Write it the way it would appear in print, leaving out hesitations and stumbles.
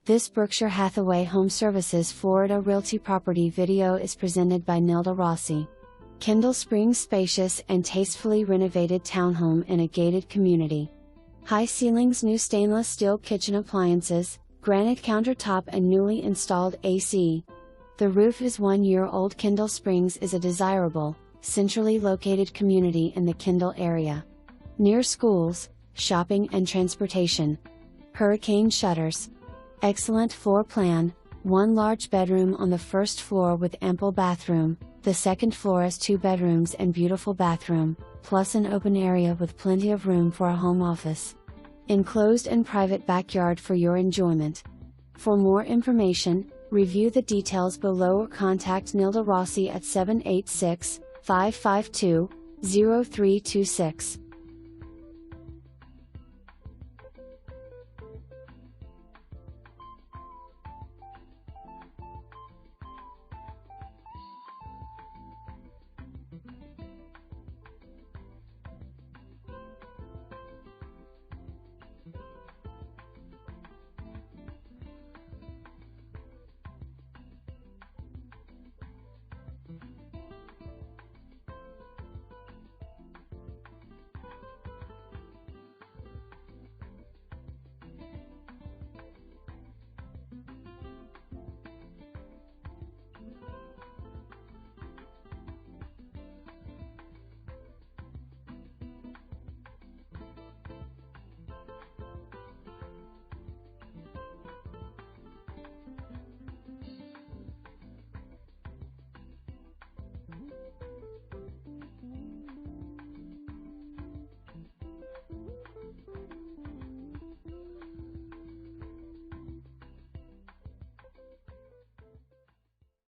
This Berkshire Hathaway HomeServices Florida Realty property video is presented by Nilda Rossi. Kendall Springs spacious and tastefully renovated townhome in a gated community. High ceilings, new stainless steel kitchen appliances, granite countertop and newly installed AC. The roof is 1 year old. Kendall Springs is a desirable, centrally located community in the Kendall area. Near schools, shopping and transportation. Hurricane shutters. Excellent floor plan, 1 large bedroom on the first floor with ample bathroom, the second floor has 2 bedrooms and beautiful bathroom, plus an open area with plenty of room for a home office. Enclosed and private backyard for your enjoyment. For more information, review the details below or contact Nilda Rossi at 786-552-0326.